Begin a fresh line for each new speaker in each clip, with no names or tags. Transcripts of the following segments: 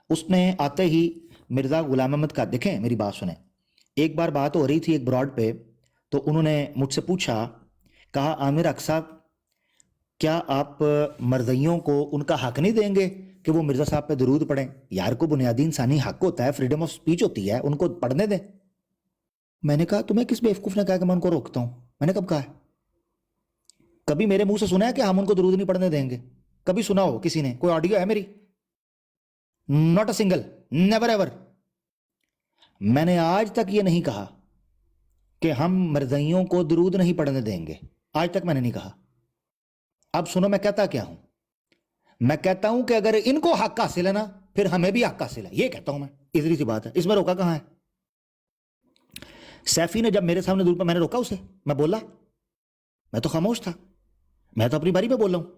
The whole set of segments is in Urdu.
اس نے آتے ہی مرزا غلام احمد کا، دیکھیں میری بات سنیں، ایک بار بات ہو رہی تھی ایک براڈ پہ، تو انہوں نے مجھ سے پوچھا، کہا عامر حق صاحب کیا آپ مرزائیوں کو ان کا حق نہیں دیں گے کہ وہ مرزا صاحب پہ درود پڑھیں؟ یار کو بنیادی انسانی حق ہوتا ہے، فریڈم آف سپیچ ہوتی ہے، ان کو پڑھنے دیں۔ میں نے کہا تمہیں کس بیوقوف نے کہا کہ میں ان کو روکتا ہوں؟ میں نے کب کہا ہے؟ کبھی میرے منہ سے سنا ہے کہ ہم ان کو درود نہیں پڑھنے دیں گے؟ کبھی سنا ہو کسی نے؟ کوئی آڈیو ہے میری؟ Not a single, never ever. میں نے آج تک یہ نہیں کہا کہ ہم مرزائیوں کو درود نہیں پڑھنے دیں گے، آج تک میں نے نہیں کہا۔ اب سنو میں کہتا کیا ہوں، میں کہتا ہوں کہ اگر ان کو حق حاصل ہے نا پھر ہمیں بھی حق حاصل ہے، یہ کہتا ہوں میں، اتنی سی بات ہے، اس میں روکا کہاں ہے؟ سیفی نے جب میرے سامنے درود پڑھا، میں نے روکا اسے؟ میں بولا؟ میں تو خاموش تھا، میں تو اپنی باری پہ بول رہا ہوں۔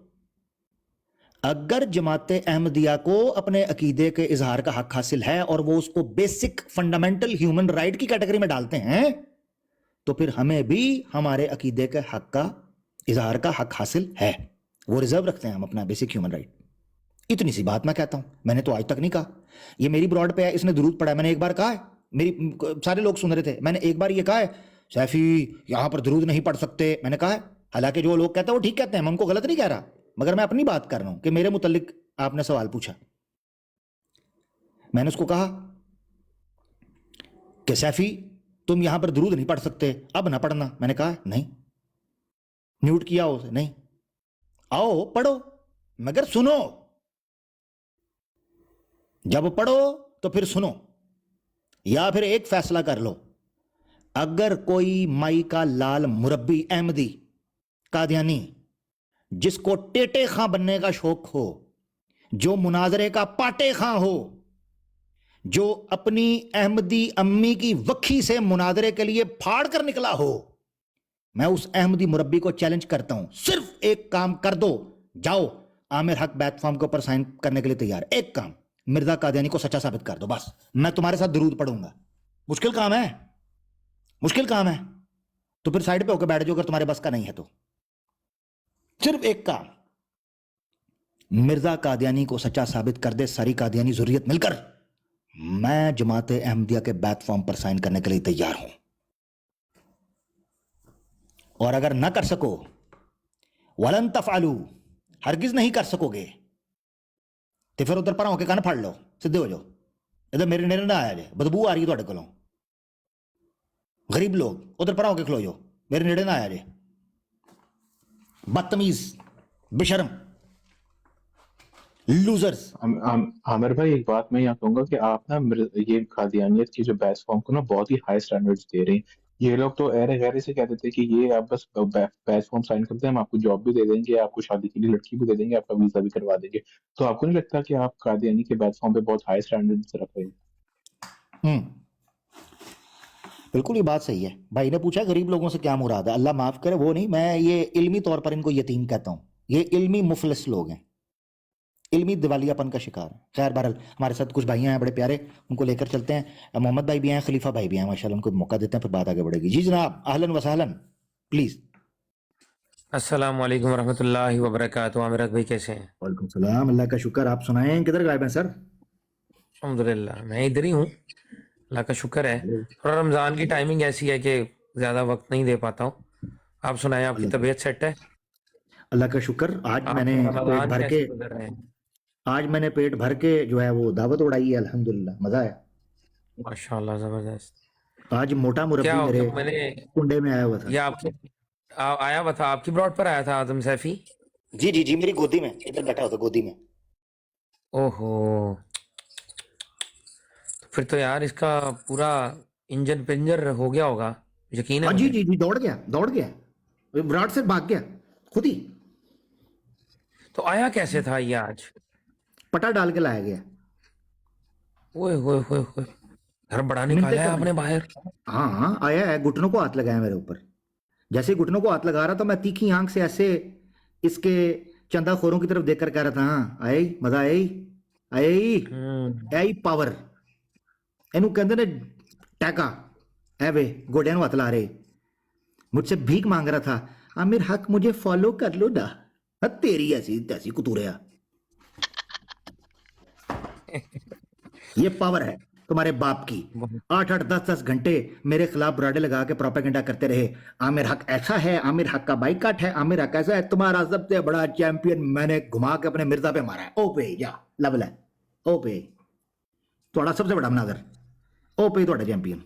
اگر جماعت احمدیہ کو اپنے عقیدے کے اظہار کا حق حاصل ہے اور وہ اس کو بیسک فنڈامنٹل ہیومن رائٹ کی کیٹیگری میں ڈالتے ہیں تو پھر ہمیں بھی ہمارے عقیدے کے حق کا اظہار کا حق حاصل ہے، وہ ریزرو رکھتے ہیں ہم اپنا بیسک ہیومن رائٹ۔ اتنی سی بات میں کہتا ہوں، میں نے تو آج تک نہیں کہا۔ یہ میری براڈ پہ ہے، اس نے درود پڑھا ہے، میں نے ایک بار کہا ہے، میری سارے لوگ سن رہے تھے، میں نے ایک بار یہ کہا ہے سیفی یہاں پر درود نہیں پڑھ سکتے، میں نے کہا ہے؟ حالانکہ جو لوگ کہتے ہیں وہ ٹھیک کہتے ہیں، میں ان کو غلط نہیں کہہ رہا، مگر میں اپنی بات کر رہا ہوں کہ میرے متعلق آپ نے سوال پوچھا۔ میں نے اس کو کہا کہ سیفی تم یہاں پر درود نہیں پڑھ سکتے، اب نہ پڑھنا، میں نے کہا نہیں، میوٹ کیا اسے، نہیں، آؤ پڑھو مگر سنو، جب پڑھو تو پھر سنو، یا پھر ایک فیصلہ کر لو، اگر کوئی مائی کا لال مربی احمدی قادیانی جس کو ٹیٹے خاں بننے کا شوق ہو، جو مناظرے کا پاٹے خاں ہو، جو اپنی احمدی امی کی وکھی سے مناظرے کے لیے پھاڑ کر نکلا ہو، میں اس احمدی مربی کو چیلنج کرتا ہوں، صرف ایک کام کر دو، جاؤ عامر حق بیت فارم کے اوپر سائن کرنے کے لیے تیار، ایک کام، مرزا قادیانی کو سچا ثابت کر دو، بس میں تمہارے ساتھ درود پڑھوں گا۔ مشکل کام ہے، مشکل کام ہے، تو پھر سائڈ پہ ہو کے بیٹھ جاؤ اگر تمہارے بس کا نہیں ہے تو۔ صرف ایک کام، مرزا قادیانی کو سچا ثابت کر دے ساری قادیانی ذریت مل کر، میں جماعت احمدیہ کے بیت فارم پر سائن کرنے کے لیے تیار ہوں۔ اور اگر نہ کر سکو، ولن تفعلوا، ہرگز نہیں کر سکو گے، تو پھر ادھر پر ہو کے کن پھڑ لو، سدھے ہو جاؤ، ادھر میرے نیڑے نہ آیا جائے، بدبو آ رہی ہے تھوڑے کولوں، غریب لوگ ادھر پر ہو کے کھلو جاؤ، میرے نیڑے نہ آیا جائے، بدتمیز، بشرم، لوزرز۔
عامر بھائی ایک بات میں یہاں کہوں گا کہ آپ نا یہ قادیانیت کی جو بیس فارم کو نا بہت ہی ہائی سٹینڈرڈز دے رہے ہیں۔ یہ لوگ تو ایرے غیرے سے کہتے تھے کہ یہ آپ بس بیس فارم سائن کرتے ہیں، ہم آپ کو جاب بھی دے دیں گے، آپ کو شادی کے لیے لڑکی بھی دے دیں گے، آپ کا ویزا بھی کروا دیں گے۔ تو آپ کو نہیں لگتا کہ آپ قادیانی کے بیس فارم پہ بہت ہائی سٹینڈرڈز رکھ رہے ہیں؟
بالکل یہ بات صحیح ہے۔ بھائی نے پوچھا غریب لوگوں سے کیا مراد ہے، اللہ معاف کرے وہ نہیں، میں یہ علمی طور پر ان کو یتیم کہتا ہوں، یہ علمی مفلس لوگ ہیں، علمی دیوالیہ پن کا شکار ہیں۔ خیر بہرحال ہمارے ساتھ کچھ بھائی ہیں بڑے پیارے، ان کو لے کر چلتے ہیں۔ محمد بھائی بھی ہیں، خلیفہ بھائی بھی ہیں، ماشاءاللہ ان کو موقع دیتے ہیں، پھر بات آگے بڑھے گی۔ جی جناب، اہلاً و سہلاً، پلیز۔
السلام علیکم ورحمۃ اللہ وبرکاتہ۔ عامر حق بھائی کیسے ہیں؟
وعلیکم السلام، اللہ کا شکر، آپ سنائیں کدھر غائب ہیں سر؟
الحمدللہ میں ادھر ہی ہوں، اللہ کا شکر ہے۔ اور رمضان کی ٹائمنگ ایسی ہے کہ زیادہ وقت نہیں دے پاتا ہوں۔ آپ سنائیں، آپ کی طبیعت سیٹ ہے؟
اللہ کا شکر، آج میں نے پیٹ
رمضان
بھر
کیسے
کے،
گزر رہے ہیں؟
آج میں نے پیٹ بھر کے جو ہے وہ دعوت اڑائی ہے، الحمدللہ مزہ آیا۔
ماشاءاللہ زبردست۔
آج موٹا مربی
کیا ہو گیا؟
میرے
میں نے
کنڈے میں آیا ہوا تھا۔
یہ آپ کے آیا ہوا تھا، آپ کی براڈ پر آیا تھا اعظم سیفی؟
جی جی جی، میری گودی میں ادھر بیٹھا ہوتا، گودی میں۔
اوہو، پھر تو یار اس کا پورا انجن پنجر ہو گیا ہوگا، یقین ہے
ہاں جی
مجھے۔
جی جی، دوڑ گیا، دوڑ گیا، براڈ سے بھاگ گیا خود ہی،
تو آیا کیسے تھا یہ آج؟
پٹا ڈال کے لایا گیا،
اوئے ہوئے ہوئے ہوئے، گھر بڑا
منٹیں
نکالا ہے
کم
آپ
ہیں۔
نے باہر۔
ہاں ہاں آیا ہے، گھٹنوں کو ہاتھ لگایا میرے اوپر، جیسے گھٹنوں کو ہاتھ لگا رہا تھا میں تیکھی آنکھ سے ایسے اس کے چندہ خوروں کی طرف دیکھ کر کہہ رہا تھا ہاں آئی مزہ آئی آئی آئی پاور، اینو کہندے نے ٹیکا، اے وے گوڈیاں نوں ہاتھ لا رہے، مجھ سے بھیک مانگ رہا تھا، عامر حق مجھے فالو کر لو نا، تیری ایسی تیسی کتوریا۔ یہ پاور ہے تمہارے باپ کی.
بہت
8-8 10 گھنٹے میرے خلاف براڈے لگا کے پروپیگنڈا کرتے رہے. عامر حق ایسا ہے, عامر حق کا بائیکاٹ ہے, عامر حق ایسا ہے. تمہارا سب سے بڑا چیمپئن میں نے گھما کے اپنے مرزا پہ مارا ہے. او پہ یا لیول ہے, او پہ تھوڑا سب سے بڑا مناظر, او پہ تھوڑا چیمپئن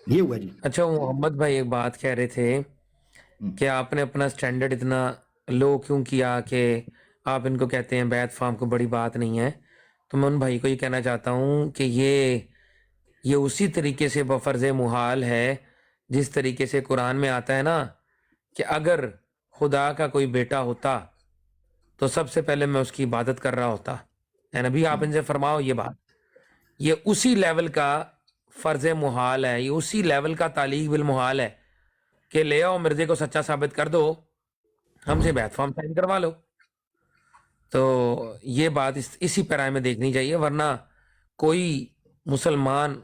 یہ ہوا جی.
اچھا محمد بھائی ایک بات کہہ رہے تھے کہ آپ نے اپنا سٹینڈرڈ اتنا لو کیوں کیا کہ آپ ان کو کہتے ہیں بیعت فارم کو بڑی بات نہیں ہے. تو میں ان بھائی کو یہ کہنا چاہتا ہوں کہ یہ اسی طریقے سے بفرض محال ہے جس طریقے سے قرآن میں آتا ہے نا کہ اگر خدا کا کوئی بیٹا ہوتا تو سب سے پہلے میں اس کی عبادت کر رہا ہوتا. اے نبی آپ ان سے فرماؤ یہ بات, یہ اسی لیول کا فرض محال ہے, یہ اسی لیول کا تعلیق بالمحال ہے کہ لے آؤ مرزے کو سچا ثابت کر دو, ہم سے بیعت فارم سائن کروا لو. تو یہ بات اسی پیرائے میں دیکھنی چاہیے, ورنہ کوئی مسلمان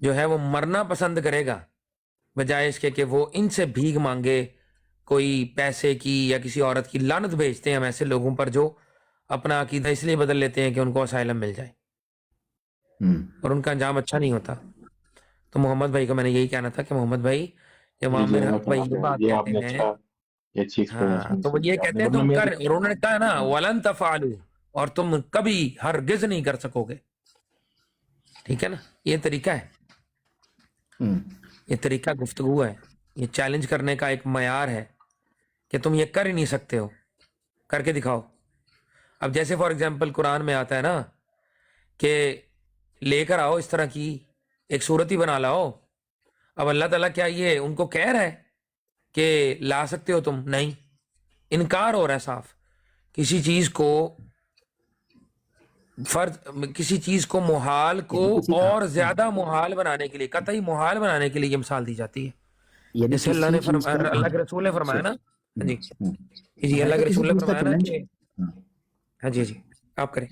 جو ہے وہ مرنا پسند کرے گا بجائے اس کے کہ وہ ان سے بھیک مانگے کوئی پیسے کی یا کسی عورت کی. لعنت بھیجتے ہیں ہم ایسے لوگوں پر جو اپنا عقیدہ اس لیے بدل لیتے ہیں کہ ان کو اسائلم مل جائے اور ان کا انجام اچھا نہیں ہوتا. تو محمد بھائی کو میں نے یہی کہنا تھا کہ محمد بھائی جب
جی
عامر
اللہ
حق بھائی یہ بات
یہ آپ
کہتے
نے
ہیں,
اچھا یہ اچھی
ہاں
ایکسپلینیشن
تو وہ
دی
یہ
آپ
کہتے
نے,
ہیں
ورنہ
تم
میں
کر,
بھی
اور انہوں نے کہا نا ولن تفعلوا, اور تم کبھی ہرگز نہیں کر سکو گے. ٹھیک ہے نا, یہ طریقہ ہے, یہ طریقہ گفتگو ہے, یہ چیلنج کرنے کا ایک معیار ہے کہ تم یہ کر ہی نہیں سکتے ہو, کر کے دکھاؤ. اب جیسے فار ایگزامپل قرآن میں آتا ہے نا کہ لے کر آؤ اس طرح کی ایک صورت ہی بنا لاؤ. اب اللہ تعالیٰ کیا یہ ان کو کہہ رہا ہے کہ لا سکتے ہو تم؟ نہیں, انکار ہو رہا ہے صاف. کسی چیز کو کسی چیز کو محال کو اور زیادہ محال بنانے کے لیے, قطعی محال بنانے کے لیے یہ مثال دی جاتی ہے.
یعنی
جیسے اللہ
کسی
نے
چیز کا,
اللہ کے رسول نے فرمایا نا, ہاں جی جی,
میں نے
اللہ
کہا
کے
کسی
رسول نے
چیز کا
فرمایا نا
چیلنج,
کہ ہاں جی آپ کریں.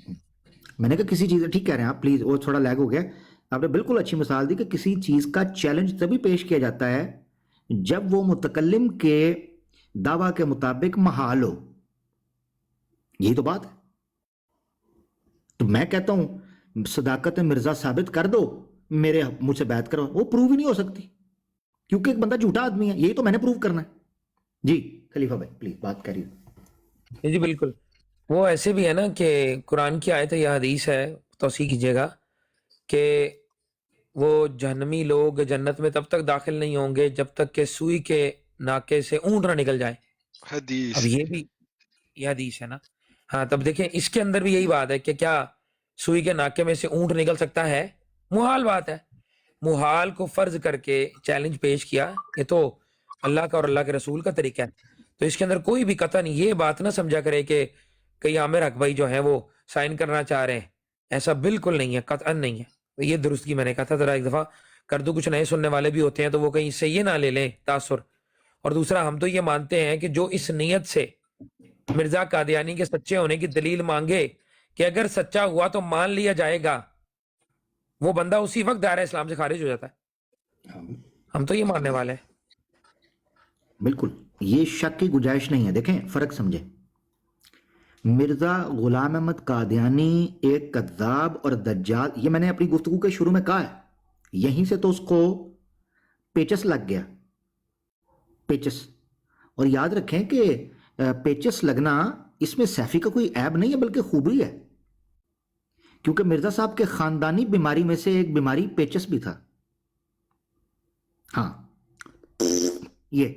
میں نے کہا کسی چیز, ٹھیک کہہ رہے ہیں آپ, پلیز وہ تھوڑا لیگ ہو گیا. آپ نے بالکل اچھی مثال دی کہ کسی چیز کا چیلنج تبھی پیش کیا جاتا ہے جب وہ متکلم کے دعویٰ کے مطابق محال ہو. یہی تو بات ہے. تو میں کہتا ہوں صداقت مرزا ثابت کر دو, میرے مجھ سے بیعت کرو, وہ پروو ہی نہیں ہو سکتی کیونکہ ایک بندہ جھوٹا آدمی ہے. یہی تو میں نے پروو کرنا ہے. جی خلیفہ بھائی پلیز بات کریے.
جی بالکل, وہ ایسے بھی ہے نا کہ قرآن کی آیت ہے یا حدیث ہے, توثیق کیجیے گا, کہ وہ جہنمی لوگ جنت میں تب تک داخل نہیں ہوں گے جب تک کہ سوئی کے ناکے سے اونٹ نہ نکل جائے.
حدیث
اب یہ بھی یہ حدیث ہے نا. ہاں تب دیکھیں اس کے اندر بھی یہی بات ہے کہ کیا سوئی کے ناکے میں سے اونٹ نکل سکتا ہے؟ محال بات ہے. محال کو فرض کر کے چیلنج پیش کیا, یہ تو اللہ کا اور اللہ کے رسول کا طریقہ ہے. تو اس کے اندر کوئی بھی قطع نہیں. یہ بات نہ سمجھا کرے کہ کئی عامر حق بھائی جو ہیں وہ سائن کرنا چاہ رہے ہیں, ایسا بالکل نہیں ہے, قطعا نہیں ہے. یہ درستگی میں نے کہا تھا, ذرا ایک دفعہ کر دو, کچھ نئے سننے والے بھی ہوتے ہیں تو وہ کہیں سے یہ نہ لے لیں تاثر. اور دوسرا ہم تو یہ مانتے ہیں کہ جو اس نیت سے مرزا قادیانی کے سچے ہونے کی دلیل مانگے کہ اگر سچا ہوا تو مان لیا جائے گا, وہ بندہ اسی وقت دائرہ اسلام سے خارج ہو جاتا ہے. ہم تو یہ ماننے والے ہیں.
بالکل یہ شک کی گنجائش نہیں ہے. دیکھیں فرق سمجھیں, مرزا غلام احمد قادیانی ایک کذاب اور دجال, یہ میں نے اپنی گفتگو کے شروع میں کہا ہے, یہیں سے تو اس کو پیچس لگ گیا, پیچس. اور یاد رکھیں کہ پیچس لگنا اس میں سیفی کا کوئی عیب نہیں ہے بلکہ خوبی ہے, کیونکہ مرزا صاحب کے خاندانی بیماری میں سے ایک بیماری پیچس بھی تھا. ہاں یہ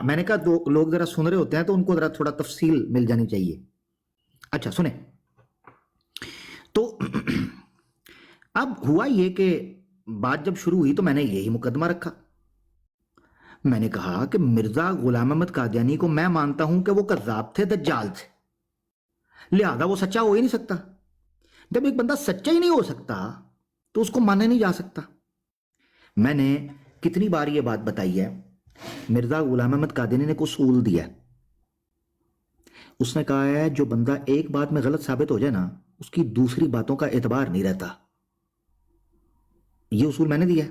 میں نے کہا دو لوگ ذرا سن رہے ہوتے ہیں تو ان کو ذرا تھوڑا تفصیل مل جانی چاہیے. اچھا سنیں, تو اب ہوا یہ کہ بات جب شروع ہوئی تو میں نے یہی مقدمہ رکھا. میں نے کہا کہ مرزا غلام احمد قادیانی کو میں مانتا ہوں کہ وہ کذاب تھے, دجال تھے, لہذا وہ سچا ہو ہی نہیں سکتا. جب ایک بندہ سچا ہی نہیں ہو سکتا تو اس کو مانا نہیں جا سکتا. میں نے کتنی بار یہ بات بتائی ہے, مرزا غلام احمد قادیانی نے ایک اصول دیا. اس نے کہا ہے جو بندہ ایک بات میں غلط ثابت ہو جائے نا, اس کی دوسری باتوں کا اعتبار نہیں رہتا. یہ اصول میں نے دیا ہے.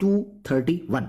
231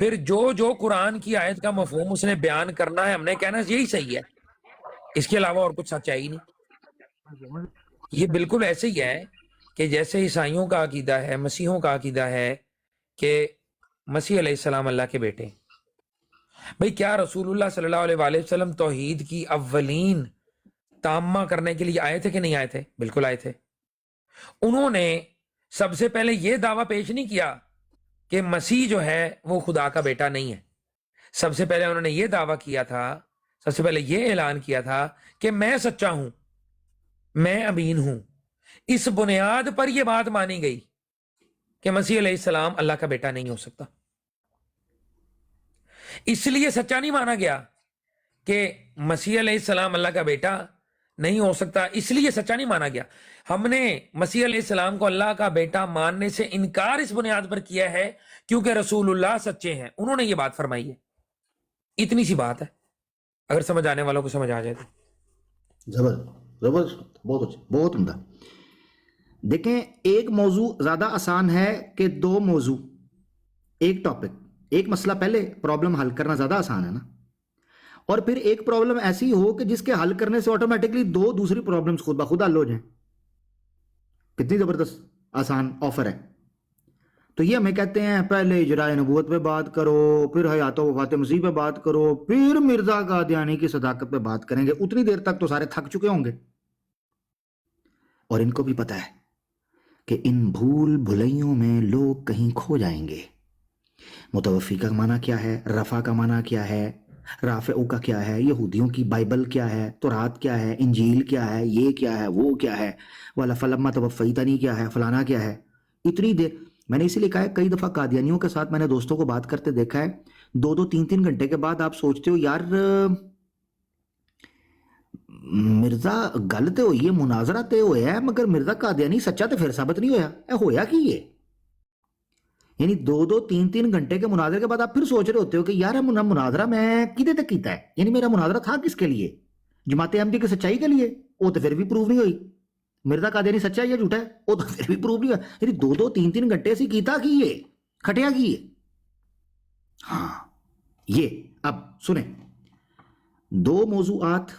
پھر جو قرآن کی آیت کا مفہوم اس نے بیان کرنا ہے ہم نے کہنا یہی صحیح ہے, اس کے علاوہ اور کچھ سچائی ہی نہیں. یہ بالکل ایسے ہی ہے کہ جیسے عیسائیوں کا عقیدہ ہے, مسیحوں کا عقیدہ ہے کہ مسیح علیہ السلام اللہ کے بیٹے. بھئی کیا رسول اللہ صلی اللہ علیہ وآلہ وسلم توحید کی اولین تامہ کرنے کے لیے آئے تھے کہ نہیں آئے تھے؟ بالکل آئے تھے. انہوں نے سب سے پہلے یہ دعویٰ پیش نہیں کیا کہ مسیح جو ہے وہ خدا کا بیٹا نہیں ہے. سب سے پہلے انہوں نے یہ دعویٰ کیا تھا, سب سے پہلے یہ اعلان کیا تھا کہ میں سچا ہوں, میں امین ہوں. اس بنیاد پر یہ بات مانی گئی کہ مسیح علیہ السلام اللہ کا بیٹا نہیں ہو سکتا. اس لیے سچا نہیں مانا گیا کہ مسیح علیہ السلام اللہ کا بیٹا نہیں ہو سکتا, اس لیے سچا نہیں مانا گیا. ہم نے مسیح علیہ السلام کو اللہ کا بیٹا ماننے سے انکار اس بنیاد پر کیا ہے کیونکہ رسول اللہ سچے ہیں, انہوں نے یہ بات فرمائی ہے. اتنی سی بات ہے, اگر سمجھ آنے والوں کو سمجھ آ جائے تو.
زبردست, بہت اچھا, بہت عمدہ. دیکھیں ایک موضوع زیادہ آسان ہے کہ دو موضوع, ایک ٹاپک, ایک مسئلہ پہلے پرابلم حل کرنا زیادہ آسان ہے نا, اور پھر ایک پرابلم ایسی ہو کہ جس کے حل کرنے سے آٹومیٹکلی دو دوسری پرابلمز خود بخود حل ہو جائیں. کتنی زبردست آسان آفر ہے. تو یہ ہمیں کہتے ہیں پہلے اجراء نبوت پہ بات کرو, پھر حیات و وفات مسیح پہ بات کرو, پھر مرزا قادیانی کی صداقت پہ بات کریں گے. اتنی دیر تک تو سارے تھک چکے ہوں گے, اور ان کو بھی پتا ہے کہ ان بھول بھلائیوں میں لوگ کہیں کھو جائیں گے. متوفی کا معنی کیا ہے, رفع کا معنی کیا ہے, رافعو کا کیا ہے, یہودیوں کی بائبل کیا ہے, تورات کیا ہے, انجیل کیا ہے, یہ کیا ہے, وہ کیا ہے, والا فلما توفیتنی کیا ہے, فلانا کیا ہے. اتنی دیر میں نے اسی لیے کہا ہے, کئی دفعہ قادیانیوں کے ساتھ میں نے دوستوں کو بات کرتے دیکھا ہے, 2-3 گھنٹے کے بعد آپ سوچتے ہو یار مرزا گل تے ہوئی ہے, مناظرہ تے ہویا ہے, مگر مرزا قادیانی سچا تے پھر ثابت نہیں ہویا. ہویا کی یہ, یعنی 2-3 گھنٹے کے مناظرے کے بعد آپ پھر سوچ رہے ہوتے ہو کہ یار مناظرہ میں کدے تک کیتا ہے, یعنی میرا مناظرہ تھا کس کے لیے, جماعت احمدی کی سچائی کے لیے, وہ تو پھر بھی پروو نہیں ہوئی. مرزا قادیانی سچا ہے یا جھوٹا ہے, وہ تو پھر بھی پروو نہیں ہوا. یعنی 2-3 گھنٹے سے کیتا کی یہ, کھٹیا کی یہ. ہاں یہ اب سنیں, 2 موضوعات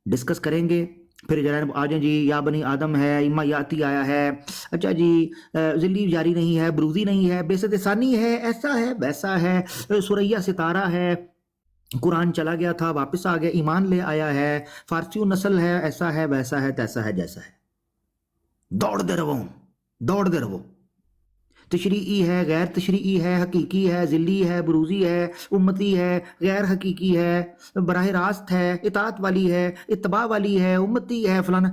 ڈسکس کریں گے, پھر جناب آ جائیں جی, یا بنی آدم ہے, اما یاتی آیا ہے, اچھا جی ذلی جاری نہیں ہے, بروزی نہیں ہے, بیست ثانی ہے, ایسا ہے ویسا ہے, سوریا ستارہ ہے, قرآن چلا گیا تھا واپس آ گیا, ایمان لے آیا ہے, فارسی نسل ہے, ایسا ہے ویسا ہے, تیسا ہے جیسا ہے. دوڑ دے رہو. تشریعی ہے, غیر تشریعی ہے, حقیقی ہے, ذلی ہے, بروزی ہے, امتی ہے, غیر حقیقی ہے, براہ راست ہے, اطاعت والی ہے, اتباع والی ہے, امتی ہے, فلانا.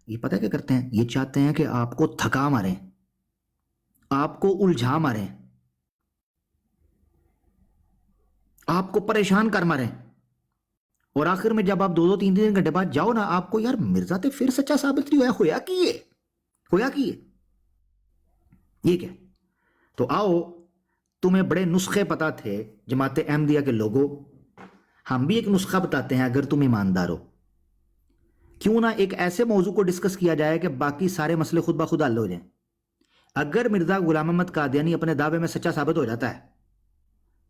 یہ پتہ کیا کرتے ہیں, یہ چاہتے ہیں کہ آپ کو تھکا ماریں, آپ کو الجھا ماریں, آپ کو پریشان کر ماریں, اور آخر میں جب آپ 2-3 گھنٹے بعد جاؤ نا, آپ کو یار مرزا تے پھر سچا ثابت نہیں ہویا کی یہ کیا. تو آؤ, تمہیں بڑے نسخے پتا تھے جماعت احمدیہ کے لوگوں, ہم بھی ایک نسخہ بتاتے ہیں اگر تم ایماندار ہو. کیوں نہ ایک ایسے موضوع کو ڈسکس کیا جائے کہ باقی سارے مسئلے خود بخود حل ہو جائیں. اگر مرزا غلام احمد قادیانی اپنے دعوے میں سچا ثابت ہو جاتا ہے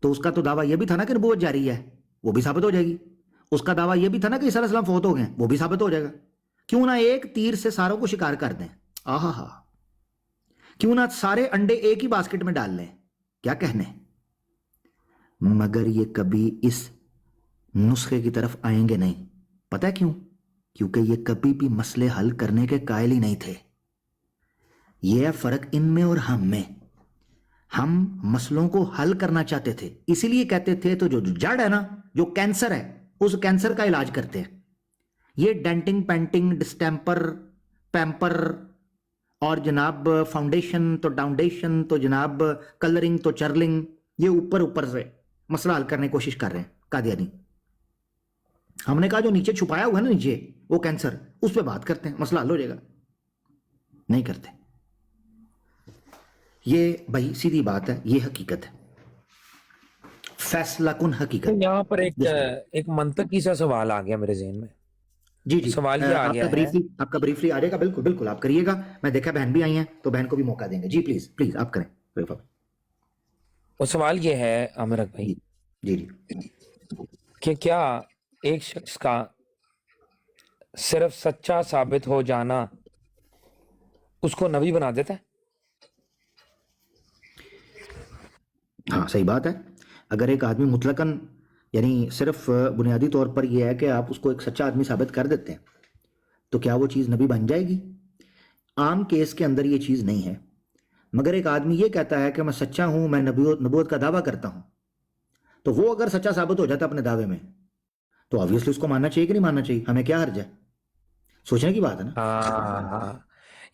تو اس کا تو دعویٰ یہ بھی تھا نا کہ نبوت جاری ہے, وہ بھی ثابت ہو جائے گی. اس کا دعویٰ یہ بھی تھا نا کہ عیسیٰ علیہ السلام فوت ہو گئے, وہ بھی ثابت ہو جائے گا. کیوں نہ ایک تیر سے ساروں کو شکار کر دیں, آہا, کیوں نہ سارے انڈے ایک ہی باسکٹ میں ڈال لیں, کیا کہنے. مگر یہ کبھی اس نسخے کی طرف آئیں گے نہیں. پتہ ہے کیوں؟ کیونکہ یہ کبھی بھی مسئلے حل کرنے کے قائل ہی نہیں تھے. یہ ہے فرق ان میں اور ہم میں. ہم مسئلوں کو حل کرنا چاہتے تھے, اسی لیے کہتے تھے تو جو جڑ ہے نا, جو کینسر ہے, اس کینسر کا علاج کرتے ہیں. یہ ڈینٹنگ, پینٹنگ, ڈسٹیمپر, پیمپر, اور جناب فاؤنڈیشن تو ڈاؤنڈیشن تو جناب کلرنگ تو چرلنگ, یہ اوپر سے مسئلہ حل کرنے کی کوشش کر رہے ہیں قادیانی. ہم نے کہا جو نیچے چھپایا ہوا ہے نا, نیچے وہ کینسر, اس پہ بات کرتے ہیں, مسئلہ حل ہو جائے گا. نہیں کرتے. یہ بھائی سیدھی بات ہے, یہ حقیقت ہے, فیصلہ کن حقیقت.
یہاں پر ایک منطقی سا سوال آ گیا میرے ذہن میں.
جی
سوال یہ آ گیا ہے,
آپ کا بریفلی آ جائے گا. بالکل آپ کریے گا. میں دیکھا بہن بھی آئی ہیں تو بہن کو بھی موقع دیں گے. جی پلیز آپ کریں.
وہ سوال یہ ہے عامر حق بھائی
جی جی جی
کہ کیا ایک شخص کا صرف سچا ثابت ہو جانا اس کو نبی بنا دیتا ہے؟
ہاں صحیح بات ہے. اگر ایک آدمی مطلقاً یعنی صرف بنیادی طور پر یہ ہے کہ آپ اس کو ایک سچا آدمی ثابت کر دیتے ہیں تو کیا وہ چیز نبی بن جائے گی؟ عام کیس کے اندر یہ چیز نہیں ہے. مگر ایک آدمی یہ کہتا ہے کہ میں سچا ہوں، میں نبوت کا دعویٰ کرتا ہوں، تو وہ اگر سچا ثابت ہو جاتا ہے اپنے دعوے میں تو آبویسلی اس کو ماننا چاہیے کہ نہیں ماننا چاہیے؟ ہمیں کیا حرج ہے؟ سوچنے کی بات ہے نا.
ہاں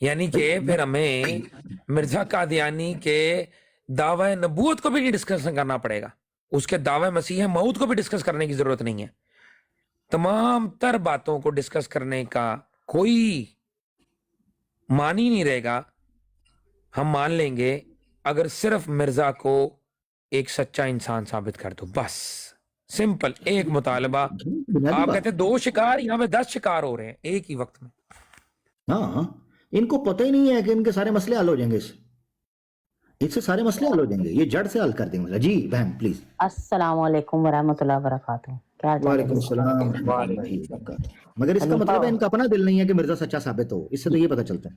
یعنی کہ پھر ہمیں مرزا قادیانی کے دعوی نبوت کو بھی نہیں ڈسکس کرنا پڑے گا، اس کے دعوی مسیح موعود کو بھی ڈسکس کرنے کی ضرورت نہیں ہے. تمام تر باتوں کو ڈسکس کرنے کا کوئی معنی نہیں رہے گا. ہم مان لیں گے اگر صرف مرزا کو ایک سچا انسان ثابت کر دو، بس سمپل ایک مطالبہ.
بنیادی
آپ
بات.
کہتے ہیں 2 شکار، یہاں پہ 10 شکار ہو رہے ہیں ایک ہی وقت میں.
ہاں ان کو پتہ ہی نہیں ہے کہ ان کے سارے مسئلے حل ہو جائیں گے، اس سے سارے مسئلے حل ہو جائیں گے، یہ جڑ سے حل کر دیں گے. جی بہن پلیز.
السلام علیکم ورحمۃ اللہ وبرکاتہ. کیا حال چال ہے؟
وعلیکم السلام ورحمۃ اللہ وبرکاتہ. مگر اس کا مطلب ہے ان کا اپنا دل نہیں ہے کہ مرزا سچا ثابت ہو، اس سے تو یہ پتہ چلتا ہے.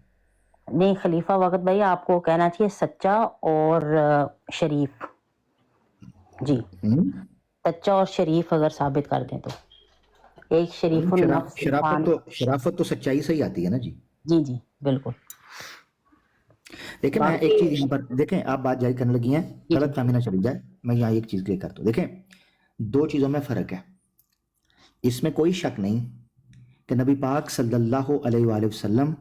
نہیں خلیفہ وقت بھائی آپ کو کہنا چاہیے سچا اور شریف. جی سچا اور شریف اگر ثابت کر دیں تو ایک شریف النفس انسان.
شرافت تو سچائی سے ہی آتی ہے نا. جی
جی جی بالکل.
دیکھیں میں ایک چیز یہاں پر دیکھیں، آپ بات جاری کرنے لگی ہیں، غلط فہمی نہ چلی جائے. میں یہاں ایک چیز کلیئر کرتا ہوں. دیکھیں 2 چیزوں میں فرق ہے، اس میں کوئی شک نہیں کہ نبی پاک صلی اللہ علیہ وآلہ وسلم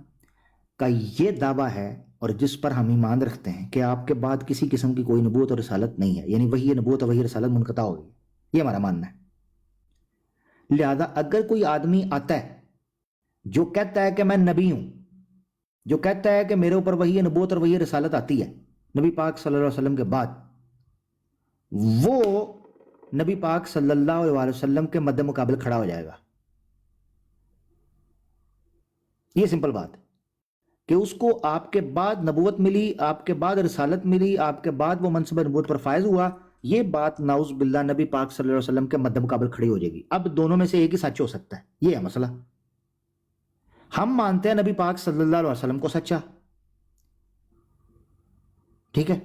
کا یہ دعویٰ ہے اور جس پر ہم ایمان رکھتے ہیں کہ آپ کے بعد کسی قسم کی کوئی نبوت اور رسالت نہیں ہے، یعنی وہی نبوت اور وہی رسالت منقطع ہو گئی، یہ ہمارا ماننا ہے. لہذا اگر کوئی آدمی آتا ہے جو کہتا ہے کہ میں نبی ہوں، جو کہتا ہے کہ میرے اوپر وہی نبوت اور وہی رسالت آتی ہے نبی پاک صلی اللہ علیہ وسلم کے بعد، وہ نبی پاک صلی اللہ علیہ وسلم کے مد مقابل کھڑا ہو جائے گا. یہ سمپل بات ہے کہ اس کو آپ کے بعد نبوت ملی، آپ کے بعد رسالت ملی، آپ کے بعد وہ منصب نبوت پر فائز ہوا، یہ بات نعوذ باللہ نبی پاک صلی اللہ علیہ وسلم کے مد مقابل کھڑی ہو جائے گی. اب دونوں میں سے ایک ہی سچ ہو سکتا ہے، یہ ہے مسئلہ. ہم مانتے ہیں نبی پاک صلی اللہ علیہ وسلم کو سچا، ٹھیک ہے.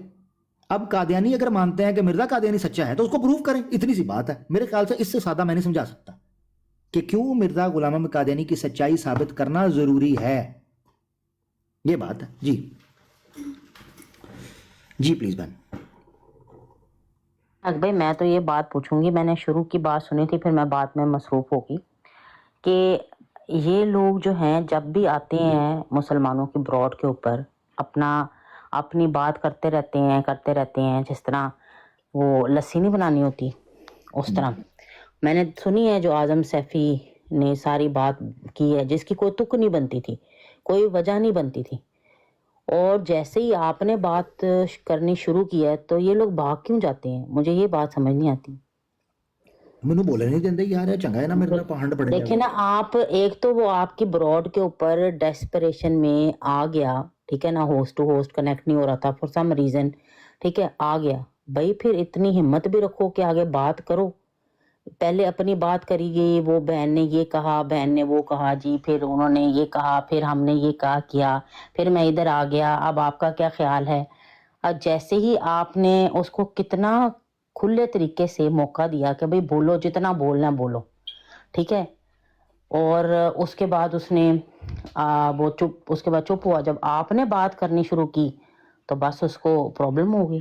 اب قادیانی اگر مانتے ہیں کہ مرزا قادیانی سچا ہے تو اس کو پروف کریں، اتنی سی بات ہے. میرے خیال سے اس سے سادہ میں نہیں سمجھا سکتا کہ کیوں مرزا غلام احمد قادیانی کی سچائی ثابت کرنا ضروری ہے. یہ بات ہے. جی جی پلیز بہن.
بھائی میں تو یہ بات پوچھوں گی، میں نے شروع کی بات سنی تھی، پھر میں بات میں مصروف ہوگی کہ یہ لوگ جو ہیں جب بھی آتے ہیں مسلمانوں کی براڈ کے اوپر اپنی بات کرتے رہتے ہیں جس طرح وہ لسی نہیں بنانی ہوتی اس طرح. میں نے سنی ہے جو اعظم سیفی نے ساری بات کی ہے جس کی کوئی تک نہیں بنتی تھی، کوئی وجہ نہیں بنتی تھی، اور جیسے ہی آپ نے بات کرنی شروع کی ہے تو یہ لوگ بھاگ کیوں جاتے ہیں؟ مجھے یہ بات سمجھ نہیں آتی.
مینو بولے نہیں دیندے یار، چنگا ہے نا مرزا پہنڈ پڑے.
دیکھیں نا آپ، ایک تو وہ آپ کی براڈ کے اوپر ڈیسپریشن میں آ گیا، ٹھیک ہے نا، ہوسٹ ٹو ہوسٹ کنیکٹ نہیں ہو رہا تھا فور سم ریزن، ٹھیک ہے، آ گیا. بھائی پھر اتنی ہمت بھی رکھو کہ آگے بات کرو. پہلے اپنی بات کری گئی، وہ بہن نے یہ کہا، بہن نے وہ کہا، جی پھر انہوں نے یہ کہا، پھر ہم نے یہ کہا کیا، پھر میں ادھر آ گیا، اب آپ کا کیا خیال ہے. اب جیسے ہی آپ نے اس کو کتنا کھلے طریقے سے موقع دیا کہ بھئی بولو، جتنا بولنا بولو، ٹھیک ہے، اور اس کے بعد اس نے اس کے بعد چپ ہوا. جب آپ نے بات کرنی شروع کی تو بس اس کو پرابلم ہو گئی.